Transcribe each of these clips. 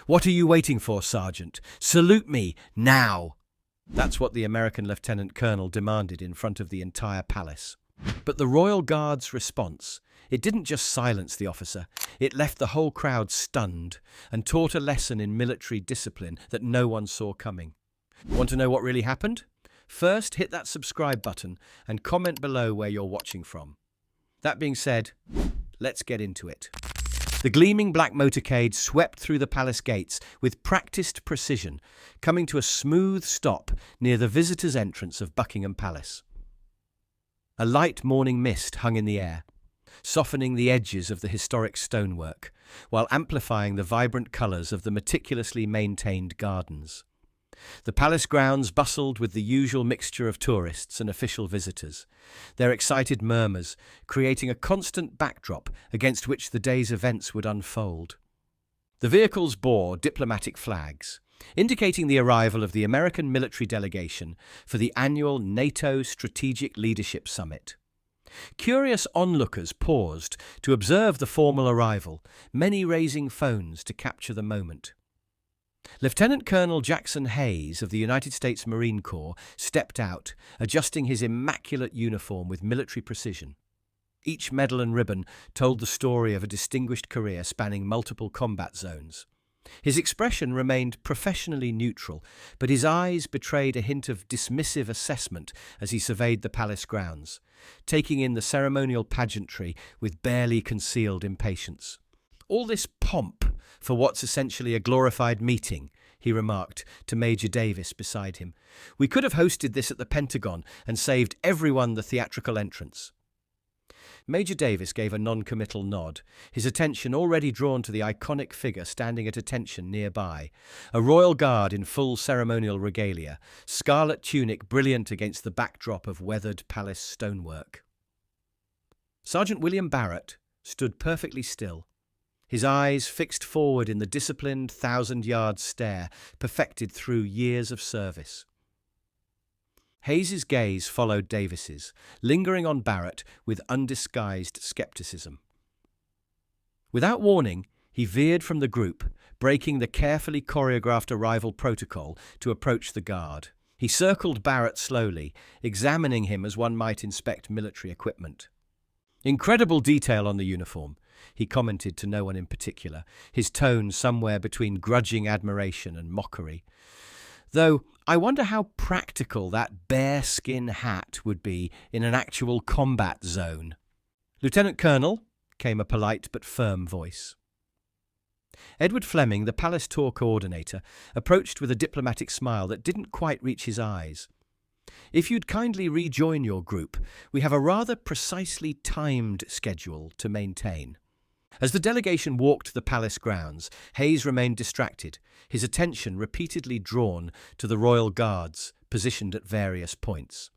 "What are you waiting for, Sergeant? Salute me, now!" That's what the American lieutenant colonel demanded in front of the entire palace. But the Royal Guard's response, it didn't just silence the officer, it left the whole crowd stunned and taught a lesson in military discipline that no one saw coming. Want to know what really happened? First, hit that subscribe button and comment below where you're watching from. That being said, let's get into it. The gleaming black motorcade swept through the palace gates with practiced precision, coming to a smooth stop near the visitors' entrance of Buckingham Palace. A light morning mist hung in the air, softening the edges of the historic stonework, while amplifying the vibrant colours of the meticulously maintained gardens. The palace grounds bustled with the usual mixture of tourists and official visitors, their excited murmurs creating a constant backdrop against which the day's events would unfold. The vehicles bore diplomatic flags, indicating the arrival of the American military delegation for the annual NATO Strategic Leadership Summit. Curious onlookers paused to observe the formal arrival, many raising phones to capture the moment. Lieutenant Colonel Jackson Hayes of the United States Marine Corps stepped out, adjusting his immaculate uniform with military precision. Each medal and ribbon told the story of a distinguished career spanning multiple combat zones. His expression remained professionally neutral, but his eyes betrayed a hint of dismissive assessment as he surveyed the palace grounds, taking in the ceremonial pageantry with barely concealed impatience. "All this pomp for what's essentially a glorified meeting," he remarked to Major Davis beside him. "We could have hosted this at the Pentagon and saved everyone the theatrical entrance." Major Davis gave a non-committal nod, his attention already drawn to the iconic figure standing at attention nearby, a royal guard in full ceremonial regalia, scarlet tunic brilliant against the backdrop of weathered palace stonework. Sergeant William Barrett stood perfectly still, his eyes fixed forward in the disciplined thousand-yard stare perfected through years of service. Hayes's gaze followed Davis's, lingering on Barrett with undisguised skepticism. Without warning, he veered from the group, breaking the carefully choreographed arrival protocol to approach the guard. He circled Barrett slowly, examining him as one might inspect military equipment. "Incredible detail on the uniform," he commented to no one in particular, his tone somewhere between grudging admiration and mockery. "Though I wonder how practical that bearskin hat would be in an actual combat zone." "Lieutenant Colonel," came a polite but firm voice. Edward Fleming, the palace tour coordinator, approached with a diplomatic smile that didn't quite reach his eyes. "If you'd kindly rejoin your group, we have a rather precisely timed schedule to maintain." As the delegation walked the palace grounds, Hayes remained distracted, his attention repeatedly drawn to the royal guards positioned at various points.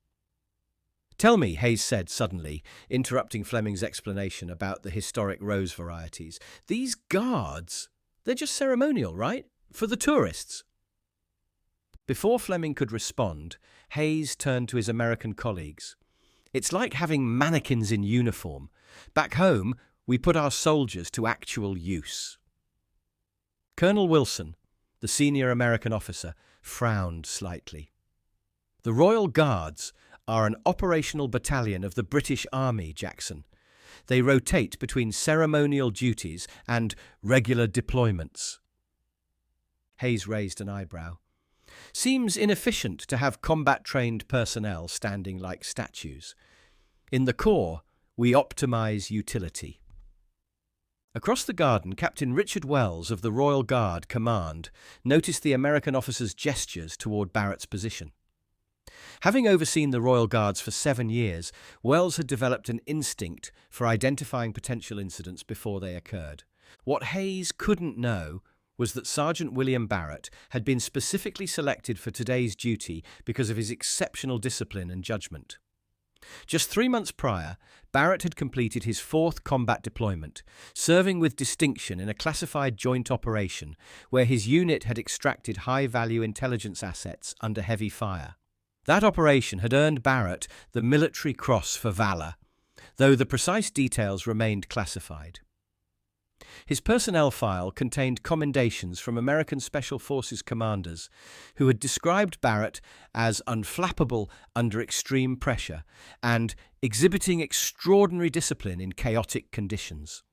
"Tell me," Hayes said suddenly, interrupting Fleming's explanation about the historic rose varieties, "these guards, they're just ceremonial, right? For the tourists?" Before Fleming could respond, Hayes turned to his American colleagues. "It's like having mannequins in uniform. Back home, we put our soldiers to actual use." Colonel Wilson, the senior American officer, frowned slightly. "The Royal Guards are an operational battalion of the British Army, Jackson. They rotate between ceremonial duties and regular deployments." Hayes raised an eyebrow. "Seems inefficient to have combat-trained personnel standing like statues. In the Corps, we optimize utility." Across the garden, Captain Richard Wells of the Royal Guard Command noticed the American officer's gestures toward Barrett's position. Having overseen the Royal Guards for 7 years, Wells had developed an instinct for identifying potential incidents before they occurred. What Hayes couldn't know was that Sergeant William Barrett had been specifically selected for today's duty because of his exceptional discipline and judgment. Just 3 months prior, Barrett had completed his 4th combat deployment, serving with distinction in a classified joint operation where his unit had extracted high-value intelligence assets under heavy fire. That operation had earned Barrett the Military Cross for Valor, though the precise details remained classified. His personnel file contained commendations from American Special Forces commanders who had described Barrett as unflappable under extreme pressure and exhibiting extraordinary discipline in chaotic conditions.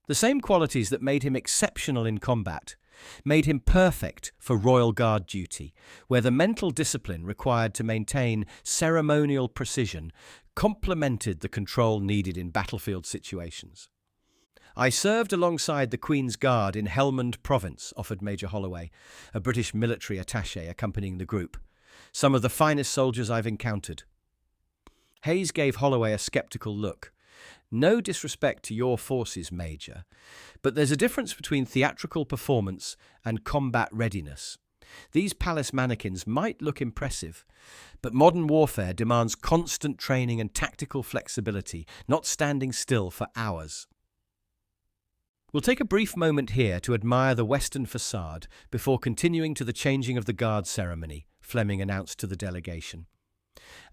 The same qualities that made him exceptional in combat made him perfect for Royal Guard duty, where the mental discipline required to maintain ceremonial precision complemented the control needed in battlefield situations. "I served alongside the Queen's Guard in Helmand Province," offered Major Holloway, a British military attaché accompanying the group. "Some of the finest soldiers I've encountered." Hayes gave Holloway a skeptical look. "No disrespect to your forces, Major, but there's a difference between theatrical performance and combat readiness. These palace mannequins might look impressive, but modern warfare demands constant training and tactical flexibility, not standing still for hours." We'll take a brief moment here to admire the western facade before continuing to the changing of the guard ceremony, Fleming announced to the delegation.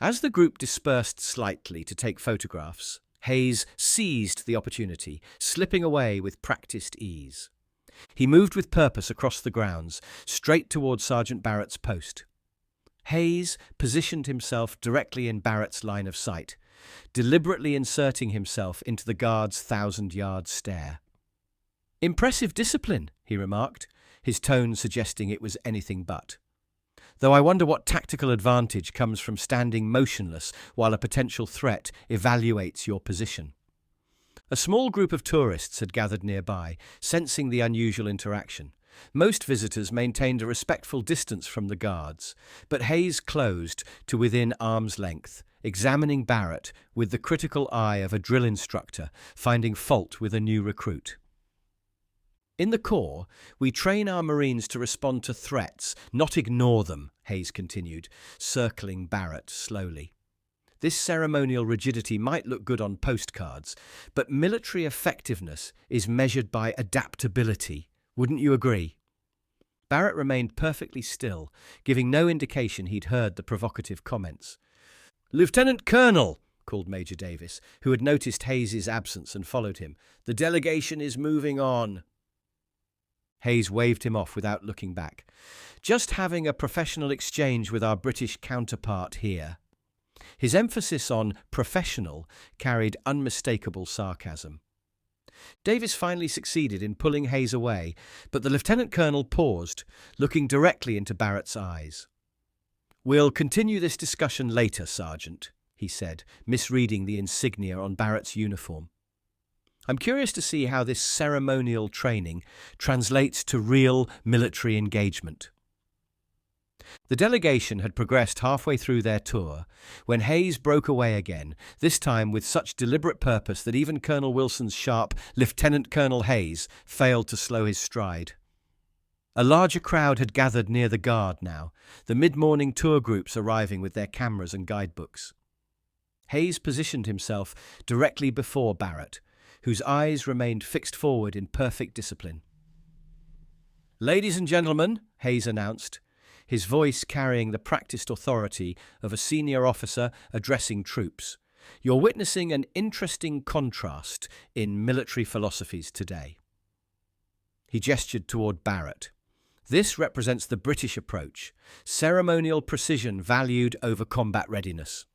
As the group dispersed slightly to take photographs, Hayes seized the opportunity, slipping away with practiced ease. He moved with purpose across the grounds, straight towards Sergeant Barrett's post. Hayes positioned himself directly in Barrett's line of sight, deliberately inserting himself into the guard's 1,000-yard stare. "Impressive discipline," he remarked, his tone suggesting it was anything but. "Though I wonder what tactical advantage comes from standing motionless while a potential threat evaluates your position." A small group of tourists had gathered nearby, sensing the unusual interaction. Most visitors maintained a respectful distance from the guards, but Hayes closed to within arm's length, examining Barrett with the critical eye of a drill instructor finding fault with a new recruit. "In the Corps, we train our Marines to respond to threats, not ignore them," Hayes continued, circling Barrett slowly. "This ceremonial rigidity might look good on postcards, but military effectiveness is measured by adaptability. Wouldn't you agree?" Barrett remained perfectly still, giving no indication he'd heard the provocative comments. "Lieutenant Colonel," called Major Davis, who had noticed Hayes's absence and followed him, "the delegation is moving on." Hayes waved him off without looking back. "Just having a professional exchange with our British counterpart here." His emphasis on professional carried unmistakable sarcasm. Davis finally succeeded in pulling Hayes away, but the lieutenant colonel paused, looking directly into Barrett's eyes. "We'll continue this discussion later, Sergeant," he said, misreading the insignia on Barrett's uniform. "I'm curious to see how this ceremonial training translates to real military engagement." The delegation had progressed halfway through their tour when Hayes broke away again, this time with such deliberate purpose that even Colonel Wilson's sharp Lieutenant Colonel Hayes failed to slow his stride. A larger crowd had gathered near the guard now, the mid-morning tour groups arriving with their cameras and guidebooks. Hayes positioned himself directly before Barrett, whose eyes remained fixed forward in perfect discipline. "Ladies and gentlemen," Hayes announced, his voice carrying the practiced authority of a senior officer addressing troops, "you're witnessing an interesting contrast in military philosophies today." He gestured toward Barrett. "This represents the British approach, ceremonial precision valued over combat readiness."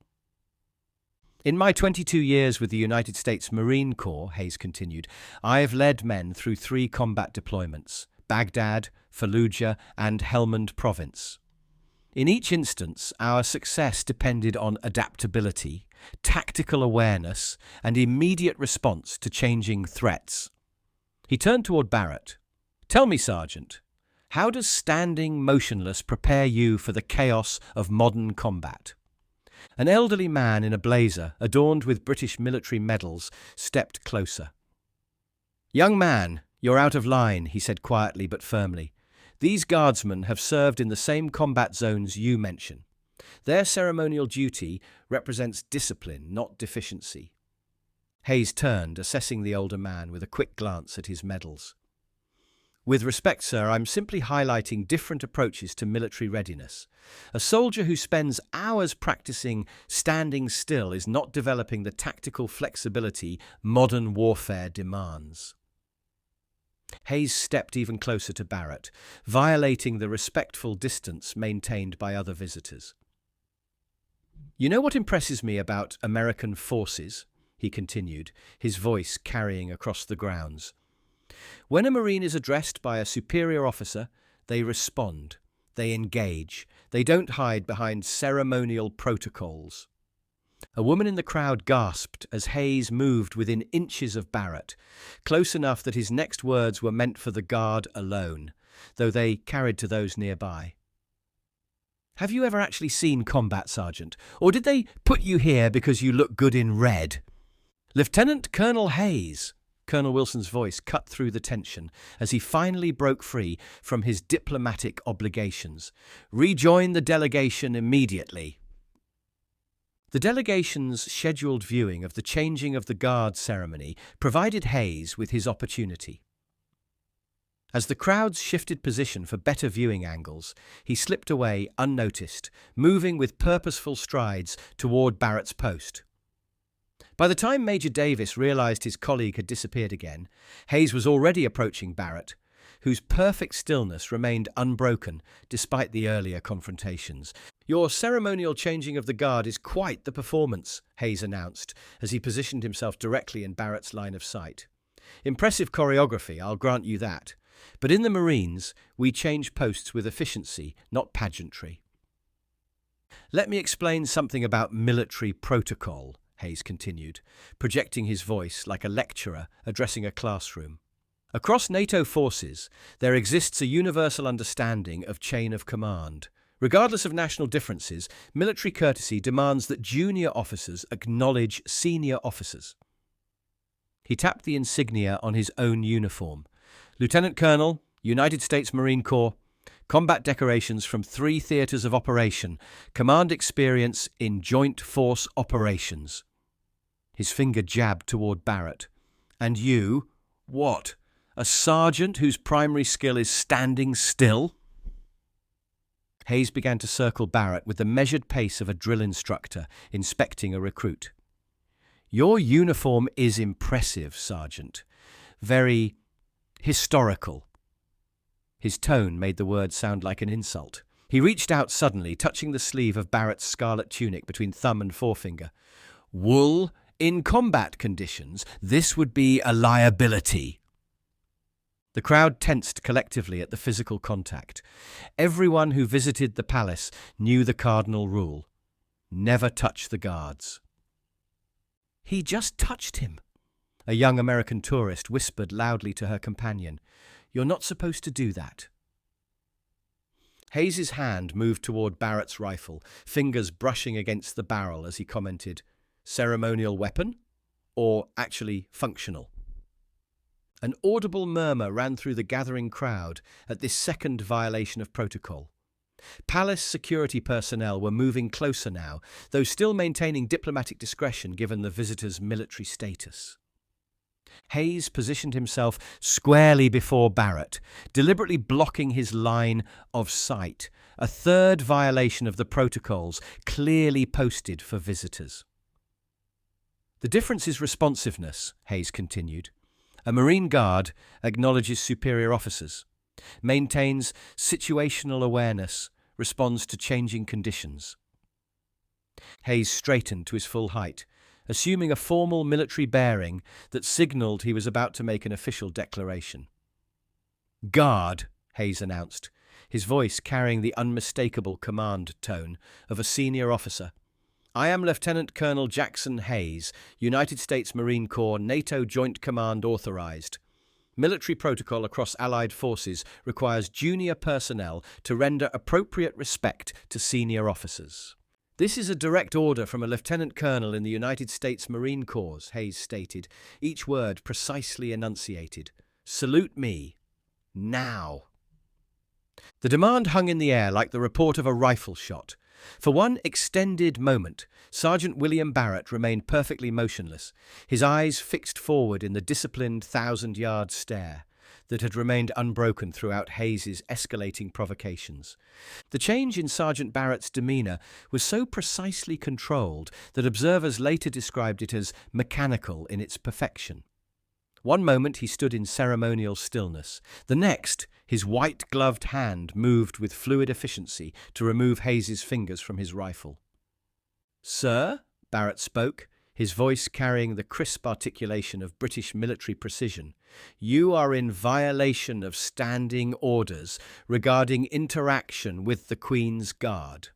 "In my 22 years with the United States Marine Corps," Hayes continued, "I have led men through 3 combat deployments, Baghdad, Fallujah, and Helmand Province. In each instance, our success depended on adaptability, tactical awareness, and immediate response to changing threats." He turned toward Barrett. "Tell me, Sergeant, how does standing motionless prepare you for the chaos of modern combat?" An elderly man in a blazer, adorned with British military medals, stepped closer. "Young man, you're out of line," he said quietly but firmly. "These guardsmen have served in the same combat zones you mention. Their ceremonial duty represents discipline, not deficiency." Hayes turned, assessing the older man with a quick glance at his medals. With respect, sir, I'm simply highlighting different approaches to military readiness. A soldier who spends hours practicing standing still is not developing the tactical flexibility modern warfare demands. Hayes stepped even closer to Barrett, violating the respectful distance maintained by other visitors. "You know what impresses me about American forces?" he continued, his voice carrying across the grounds. "When a Marine is addressed by a superior officer, they respond, they engage, they don't hide behind ceremonial protocols." A woman in the crowd gasped as Hayes moved within inches of Barrett, close enough that his next words were meant for the guard alone, though they carried to those nearby. "Have you ever actually seen combat, Sergeant? Or did they put you here because you look good in red?" "Lieutenant Colonel Hayes," Colonel Wilson's voice cut through the tension as he finally broke free from his diplomatic obligations. "Rejoin the delegation immediately." The delegation's scheduled viewing of the changing of the guard ceremony provided Hayes with his opportunity. As the crowds shifted position for better viewing angles, he slipped away unnoticed, moving with purposeful strides toward Barrett's post. By the time Major Davis realized his colleague had disappeared again, Hayes was already approaching Barrett, whose perfect stillness remained unbroken despite the earlier confrontations. "Your ceremonial changing of the guard is quite the performance," Hayes announced as he positioned himself directly in Barrett's line of sight. "Impressive choreography, I'll grant you that. But in the Marines, we change posts with efficiency, not pageantry." "Let me explain something about military protocol," Hayes continued, projecting his voice like a lecturer addressing a classroom. "Across NATO forces, there exists a universal understanding of chain of command. Regardless of national differences, military courtesy demands that junior officers acknowledge senior officers." He tapped the insignia on his own uniform. "Lieutenant Colonel, United States Marine Corps, combat decorations from 3 theaters of operation, command experience in joint force operations." His finger jabbed toward Barrett. "And you, what, a sergeant whose primary skill is standing still?" Hayes began to circle Barrett with the measured pace of a drill instructor inspecting a recruit. "Your uniform is impressive, Sergeant. Very historical." His tone made the word sound like an insult. He reached out suddenly, touching the sleeve of Barrett's scarlet tunic between thumb and forefinger. "Wool? In combat conditions, this would be a liability." The crowd tensed collectively at the physical contact. Everyone who visited the palace knew the cardinal rule: never touch the guards. "He just touched him," a young American tourist whispered loudly to her companion. "You're not supposed to do that." Hayes's hand moved toward Barrett's rifle, fingers brushing against the barrel as he commented, "Ceremonial weapon? Or actually functional?" An audible murmur ran through the gathering crowd at this second violation of protocol. Palace security personnel were moving closer now, though still maintaining diplomatic discretion given the visitor's military status. Hayes positioned himself squarely before Barrett, deliberately blocking his line of sight, a third violation of the protocols clearly posted for visitors. "The difference is responsiveness," Hayes continued. "A Marine Guard acknowledges superior officers, maintains situational awareness, responds to changing conditions." Hayes straightened to his full height, assuming a formal military bearing that signaled he was about to make an official declaration. "Guard," Hayes announced, his voice carrying the unmistakable command tone of a senior officer. "I am Lieutenant Colonel Jackson Hayes, United States Marine Corps, NATO Joint Command authorized. Military protocol across Allied forces requires junior personnel to render appropriate respect to senior officers." "This is a direct order from a lieutenant colonel in the United States Marine Corps," Hayes stated, each word precisely enunciated. "Salute me. Now." The demand hung in the air like the report of a rifle shot. For one extended moment, Sergeant William Barrett remained perfectly motionless, his eyes fixed forward in the disciplined 1,000-yard stare. that had remained unbroken throughout Hayes's escalating provocations. The change in Sergeant Barrett's demeanour was so precisely controlled that observers later described it as mechanical in its perfection. One moment he stood in ceremonial stillness. The next, his white-gloved hand moved with fluid efficiency to remove Hayes's fingers from his rifle. "Sir," Barrett spoke, his voice carrying the crisp articulation of British military precision, "you are in violation of standing orders regarding interaction with the Queen's Guard.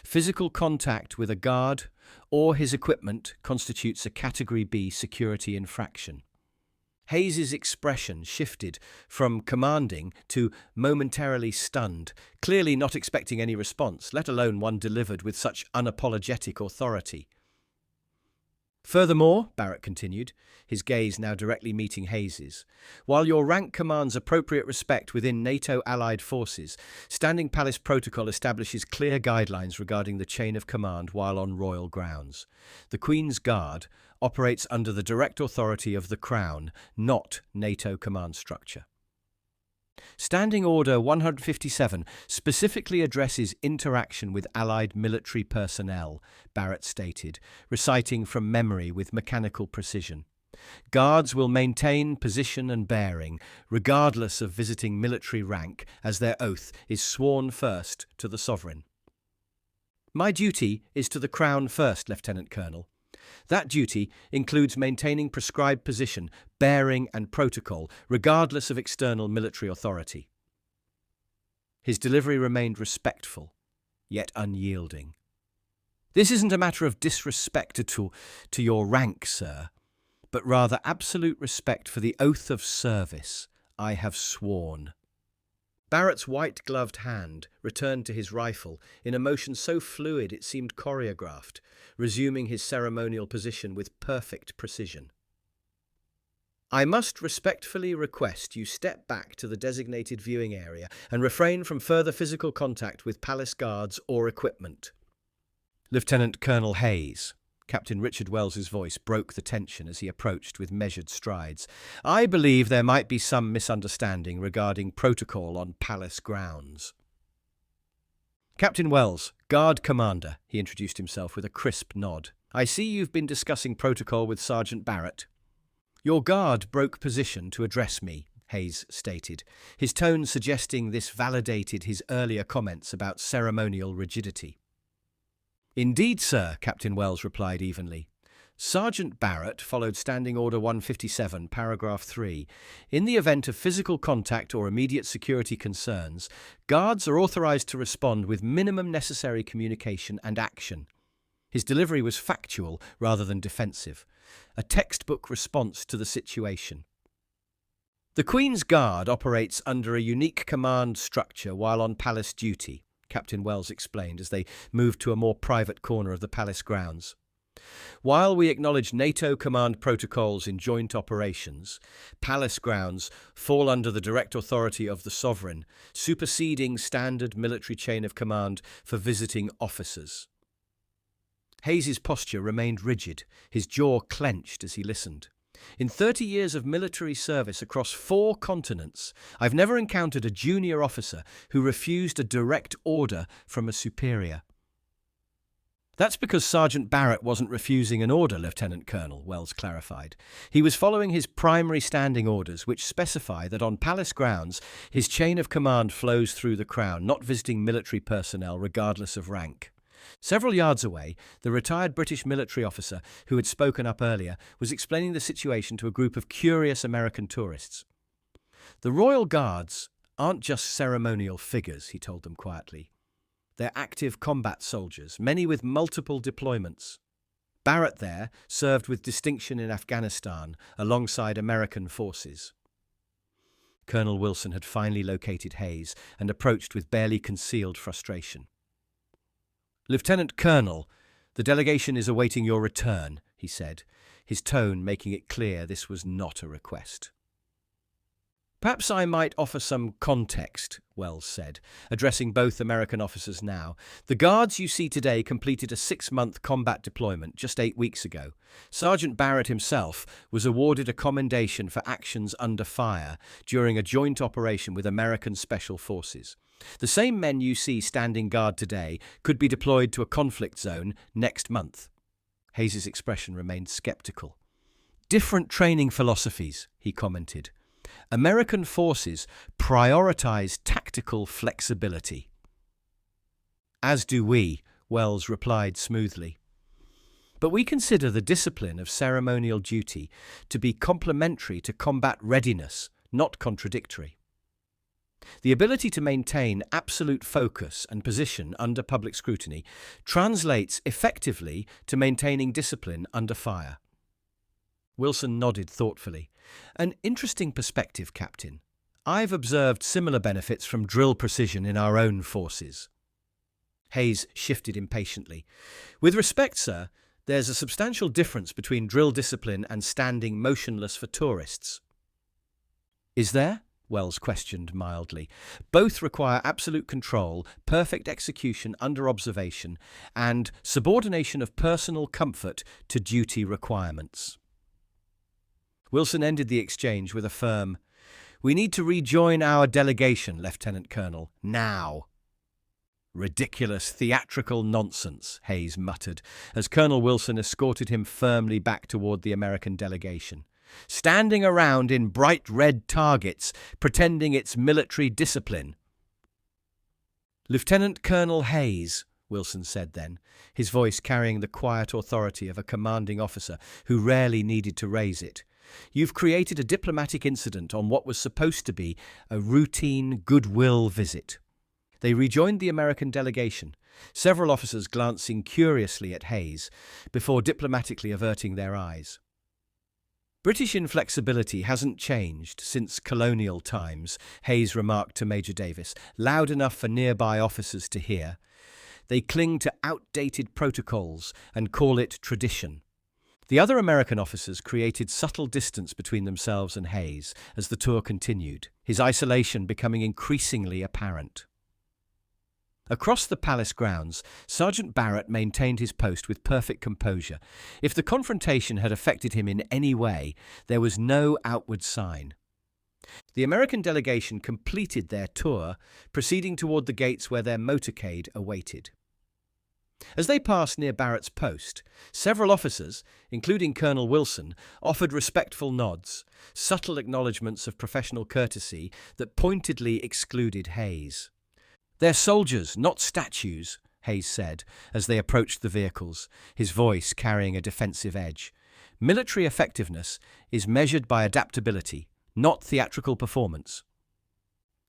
Physical contact with a guard or his equipment constitutes a Category B security infraction." Hayes's expression shifted from commanding to momentarily stunned, clearly not expecting any response, let alone one delivered with such unapologetic authority. "Furthermore," Barrett continued, his gaze now directly meeting Hayes's, "while your rank commands appropriate respect within NATO allied forces, Standing Palace Protocol establishes clear guidelines regarding the chain of command while on royal grounds. The Queen's Guard operates under the direct authority of the Crown, not NATO command structure. Standing Order 157 specifically addresses interaction with Allied military personnel," Barrett stated, reciting from memory with mechanical precision. "Guards will maintain position and bearing, regardless of visiting military rank, as their oath is sworn first to the Sovereign." "My duty is to the Crown first, Lieutenant Colonel. That duty includes maintaining prescribed position, bearing and protocol, regardless of external military authority." His delivery remained respectful, yet unyielding. "This isn't a matter of disrespect to your rank, sir, but rather absolute respect for the oath of service I have sworn." Barrett's white-gloved hand returned to his rifle in a motion so fluid it seemed choreographed, resuming his ceremonial position with perfect precision. "I must respectfully request you step back to the designated viewing area and refrain from further physical contact with palace guards or equipment." "Lieutenant Colonel Hayes," Captain Richard Wells's voice broke the tension as he approached with measured strides, "I believe there might be some misunderstanding regarding protocol on palace grounds." "Captain Wells, Guard Commander," he introduced himself with a crisp nod. "I see you've been discussing protocol with Sergeant Barrett." "Your guard broke position to address me," Hayes stated, his tone suggesting this validated his earlier comments about ceremonial rigidity. "Indeed, sir," Captain Wells replied evenly. "Sergeant Barrett followed Standing Order 157, paragraph 3. In the event of physical contact or immediate security concerns, guards are authorized to respond with minimum necessary communication and action." His delivery was factual rather than defensive, a textbook response to the situation. "The Queen's Guard operates under a unique command structure while on palace duty," Captain Wells explained as they moved to a more private corner of the palace grounds. "While we acknowledge NATO command protocols in joint operations, palace grounds fall under the direct authority of the Sovereign, superseding standard military chain of command for visiting officers." Hayes's posture remained rigid, his jaw clenched as he listened. "In 30 years of military service across 4 continents, I've never encountered a junior officer who refused a direct order from a superior." "That's because Sergeant Barrett wasn't refusing an order, Lieutenant Colonel," Wells clarified. "He was following his primary standing orders, which specify that on palace grounds, his chain of command flows through the Crown, not visiting military personnel regardless of rank." Several yards away, the retired British military officer who had spoken up earlier was explaining the situation to a group of curious American tourists. "The Royal Guards aren't just ceremonial figures," he told them quietly. "They're active combat soldiers, many with multiple deployments. Barrett there served with distinction in Afghanistan alongside American forces." Colonel Wilson had finally located Hayes and approached with barely concealed frustration. "Lieutenant Colonel, the delegation is awaiting your return," he said, his tone making it clear this was not a request. Perhaps I might offer some context, Wells said, addressing both American officers now. The Guards you see today completed a 6-month combat deployment just 8 weeks ago. Sergeant Barrett himself was awarded a commendation for actions under fire during a joint operation with American Special Forces. The same men you see standing guard today could be deployed to a conflict zone next month. Hayes's expression remained skeptical. Different training philosophies, he commented. American forces prioritize tactical flexibility. As do we, Wells replied smoothly. But we consider the discipline of ceremonial duty to be complementary to combat readiness, not contradictory. The ability to maintain absolute focus and position under public scrutiny translates effectively to maintaining discipline under fire. Wilson nodded thoughtfully. An interesting perspective, Captain. I've observed similar benefits from drill precision in our own forces. Hayes shifted impatiently. With respect, sir, there's a substantial difference between drill discipline and standing motionless for tourists. Is there? Wells questioned mildly. Both require absolute control, perfect execution under observation, and subordination of personal comfort to duty requirements. Wilson ended the exchange with a firm, "We need to rejoin our delegation, Lieutenant Colonel, now." Ridiculous, theatrical nonsense, Hayes muttered, as Colonel Wilson escorted him firmly back toward the American delegation. Standing around in bright red targets, pretending it's military discipline. "Lieutenant Colonel Hayes," Wilson said then, his voice carrying the quiet authority of a commanding officer who rarely needed to raise it. "You've created a diplomatic incident on what was supposed to be a routine goodwill visit." They rejoined the American delegation, several officers glancing curiously at Hayes before diplomatically averting their eyes. "British inflexibility hasn't changed since colonial times," Hayes remarked to Major Davis, loud enough for nearby officers to hear. "They cling to outdated protocols and call it tradition." The other American officers created subtle distance between themselves and Hayes as the tour continued, his isolation becoming increasingly apparent. Across the palace grounds, Sergeant Barrett maintained his post with perfect composure. If the confrontation had affected him in any way, there was no outward sign. The American delegation completed their tour, proceeding toward the gates where their motorcade awaited. As they passed near Barrett's post, several officers, including Colonel Wilson, offered respectful nods, subtle acknowledgements of professional courtesy that pointedly excluded Hayes. "They're soldiers, not statues," Hayes said, as they approached the vehicles, his voice carrying a defensive edge. "Military effectiveness is measured by adaptability, not theatrical performance."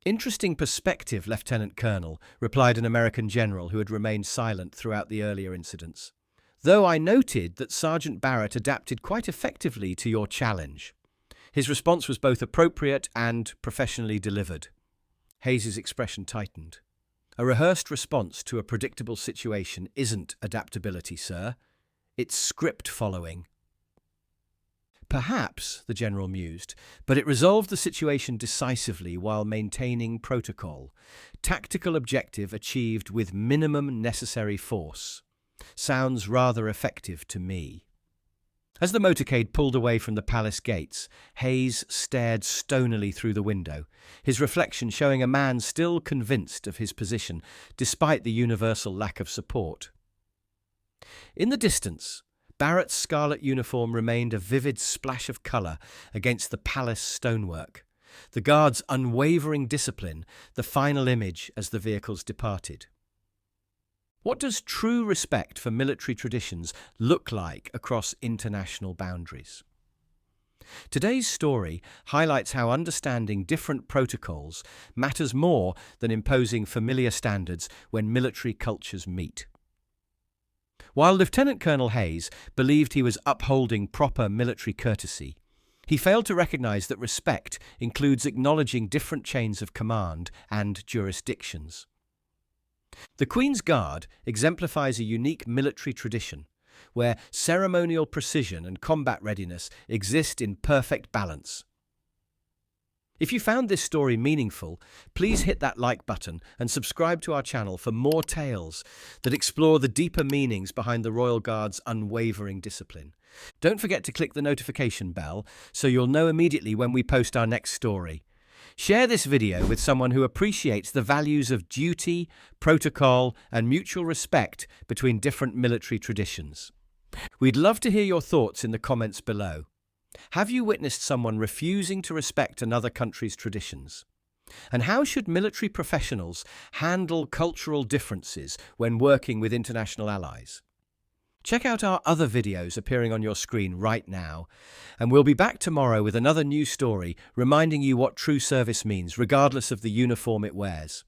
"Interesting perspective, Lieutenant Colonel," replied an American general who had remained silent throughout the earlier incidents. "Though I noted that Sergeant Barrett adapted quite effectively to your challenge. His response was both appropriate and professionally delivered." Hayes's expression tightened. "A rehearsed response to a predictable situation isn't adaptability, sir. It's script following." "Perhaps," the general mused, "but it resolved the situation decisively while maintaining protocol. Tactical objective achieved with minimum necessary force. Sounds rather effective to me." As the motorcade pulled away from the palace gates, Hayes stared stonily through the window, his reflection showing a man still convinced of his position, despite the universal lack of support. In the distance, Barrett's scarlet uniform remained a vivid splash of colour against the palace stonework, the guards' unwavering discipline the final image as the vehicles departed. What does true respect for military traditions look like across international boundaries? Today's story highlights how understanding different protocols matters more than imposing familiar standards when military cultures meet. While Lieutenant Colonel Hayes believed he was upholding proper military courtesy, he failed to recognize that respect includes acknowledging different chains of command and jurisdictions. The Queen's Guard exemplifies a unique military tradition, where ceremonial precision and combat readiness exist in perfect balance. If you found this story meaningful, please hit that like button and subscribe to our channel for more tales that explore the deeper meanings behind the Royal Guard's unwavering discipline. Don't forget to click the notification bell so you'll know immediately when we post our next story. Share this video with someone who appreciates the values of duty, protocol, and mutual respect between different military traditions. We'd love to hear your thoughts in the comments below. Have you witnessed someone refusing to respect another country's traditions? And how should military professionals handle cultural differences when working with international allies? Check out our other videos appearing on your screen right now, and we'll be back tomorrow with another new story reminding you what true service means, regardless of the uniform it wears.